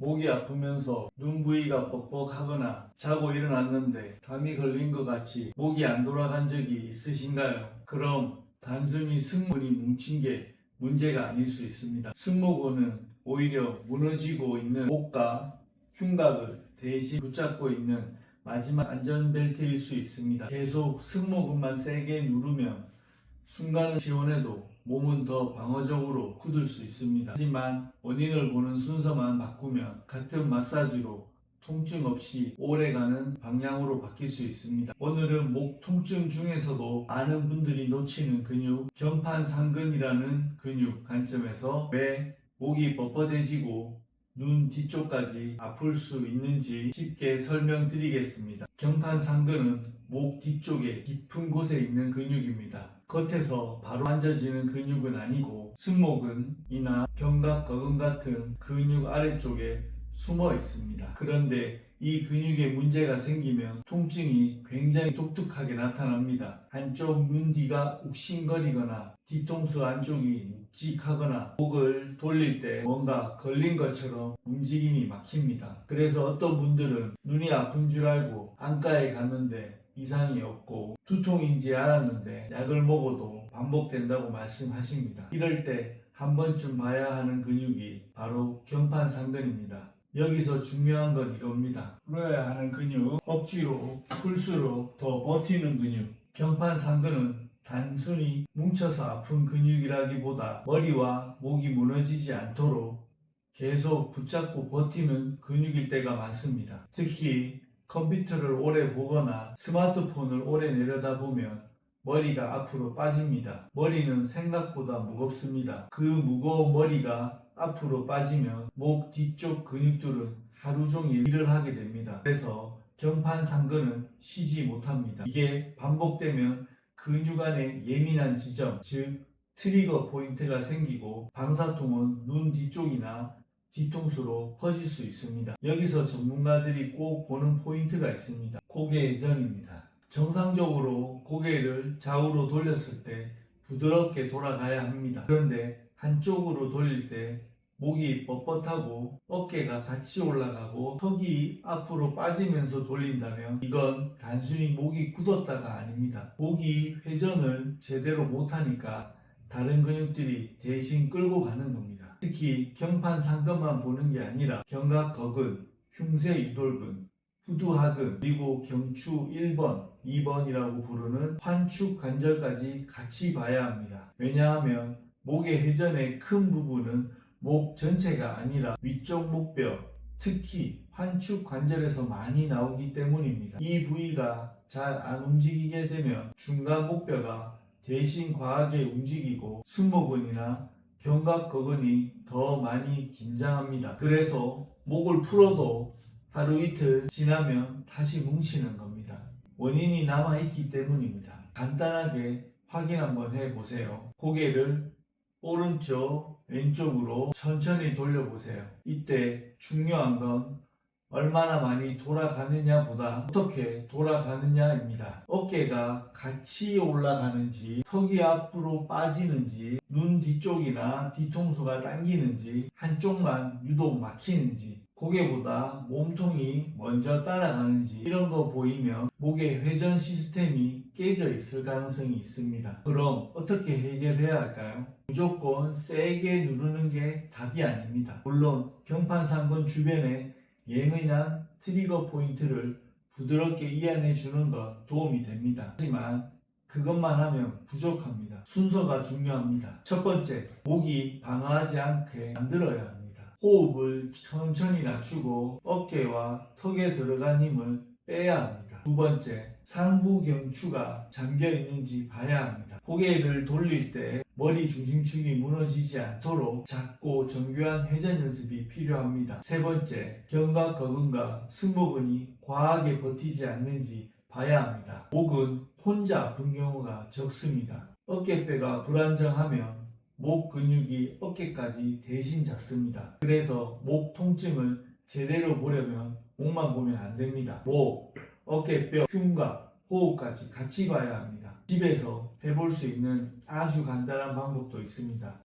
목이 아프면서 눈 부위가 뻑뻑하거나 자고 일어났는데 감이 걸린 것 같이 목이 안 돌아간 적이 있으신가요? 그럼 단순히 승모근이 뭉친 게 문제가 아닐 수 있습니다. 승모근은 오히려 무너지고 있는 목과 흉곽을 대신 붙잡고 있는 마지막 안전벨트일 수 있습니다. 계속 승모근만 세게 누르면 순간은 시원해도 몸은 더 방어적으로 굳을 수 있습니다. 하지만 원인을 보는 순서만 바꾸면 같은 마사지로 통증 없이 오래가는 방향으로 바뀔 수 있습니다. 오늘은 목 통증 중에서도 많은 분들이 놓치는 근육, 경판상근이라는 근육 관점에서 왜 목이 뻣뻣해지고 눈 뒤쪽까지 아플 수 있는지 쉽게 설명드리겠습니다. 경판상근은 목 뒤쪽에 깊은 곳에 있는 근육입니다. 겉에서 바로 만져지는 근육은 아니고 승모근이나 견갑거근 같은 근육 아래쪽에 숨어 있습니다. 그런데 이 근육에 문제가 생기면 통증이 굉장히 독특하게 나타납니다. 한쪽 눈 뒤가 욱신거리거나 뒤통수 안쪽이 묵직하거나 목을 돌릴 때 뭔가 걸린 것처럼 움직임이 막힙니다. 그래서 어떤 분들은 눈이 아픈 줄 알고 안과에 갔는데 이상이 없고 두통인지 알았는데 약을 먹어도 반복된다고 말씀하십니다. 이럴 때 한 번쯤 봐야 하는 근육이 바로 경판상근입니다. 여기서 중요한 건 이겁니다. 풀어야 하는 근육, 억지로 풀수록 더 버티는 근육. 경판상근은 단순히 뭉쳐서 아픈 근육이라기보다 머리와 목이 무너지지 않도록 계속 붙잡고 버티는 근육일 때가 많습니다. 특히 컴퓨터를 오래 보거나 스마트폰을 오래 내려다보면 머리가 앞으로 빠집니다. 머리는 생각보다 무겁습니다. 그 무거운 머리가 앞으로 빠지면 목 뒤쪽 근육들은 하루 종일 일을 하게 됩니다. 그래서 경판상근은 쉬지 못합니다. 이게 반복되면 근육 안에 예민한 지점, 즉 트리거 포인트가 생기고 방사통은 눈 뒤쪽이나 뒤통수로 퍼질 수 있습니다. 여기서 전문가들이 꼭 보는 포인트가 있습니다. 고개 회전입니다. 정상적으로 고개를 좌우로 돌렸을 때 부드럽게 돌아가야 합니다. 그런데 한쪽으로 돌릴 때 목이 뻣뻣하고 어깨가 같이 올라가고 턱이 앞으로 빠지면서 돌린다면 이건 단순히 목이 굳었다가 아닙니다. 목이 회전을 제대로 못하니까 다른 근육들이 대신 끌고 가는 겁니다. 특히 경판상근만 보는 게 아니라 견갑거근, 흉쇄유돌근, 후두하근, 그리고 경추 1번, 2번이라고 부르는 환축관절까지 같이 봐야 합니다. 왜냐하면 목의 회전의 큰 부분은 목 전체가 아니라 위쪽 목뼈, 특히 환축관절에서 많이 나오기 때문입니다. 이 부위가 잘 안 움직이게 되면 중간 목뼈가 대신 과하게 움직이고 승모근이나 견갑거근이 더 많이 긴장합니다. 그래서 목을 풀어도 하루 이틀 지나면 다시 뭉치는 겁니다. 원인이 남아있기 때문입니다. 간단하게 확인 한번 해보세요. 고개를 오른쪽, 왼쪽으로 천천히 돌려보세요. 이때 중요한 건 얼마나 많이 돌아가느냐보다 어떻게 돌아가느냐입니다. 어깨가 같이 올라가는지, 턱이 앞으로 빠지는지, 눈 뒤쪽이나 뒤통수가 당기는지, 한쪽만 유독 막히는지, 고개보다 몸통이 먼저 따라가는지 이런 거 보이면 목의 회전 시스템이 깨져 있을 가능성이 있습니다. 그럼 어떻게 해결해야 할까요? 무조건 세게 누르는 게 답이 아닙니다. 물론 경판상근 주변에 예민한 트리거 포인트를 부드럽게 이완해 주는 건 도움이 됩니다. 하지만 그것만 하면 부족합니다. 순서가 중요합니다. 첫 번째, 목이 방어하지 않게 만들어야 합니다. 호흡을 천천히 낮추고 어깨와 턱에 들어간 힘을 빼야 합니다. 두 번째, 상부 경추가 잠겨 있는지 봐야 합니다. 고개를 돌릴 때 머리 중심축이 무너지지 않도록 작고 정교한 회전 연습이 필요합니다. 세 번째, 견갑거근과 승모근이 과하게 버티지 않는지 봐야 합니다. 목은 혼자 아픈 경우가 적습니다. 어깨뼈가 불안정하면 목 근육이 어깨까지 대신 잡습니다. 그래서 목 통증을 제대로 보려면 목만 보면 안 됩니다. 목, 어깨뼈, 흉곽, 호흡까지 같이 봐야 합니다. 집에서 해볼 수 있는 아주 간단한 방법도 있습니다.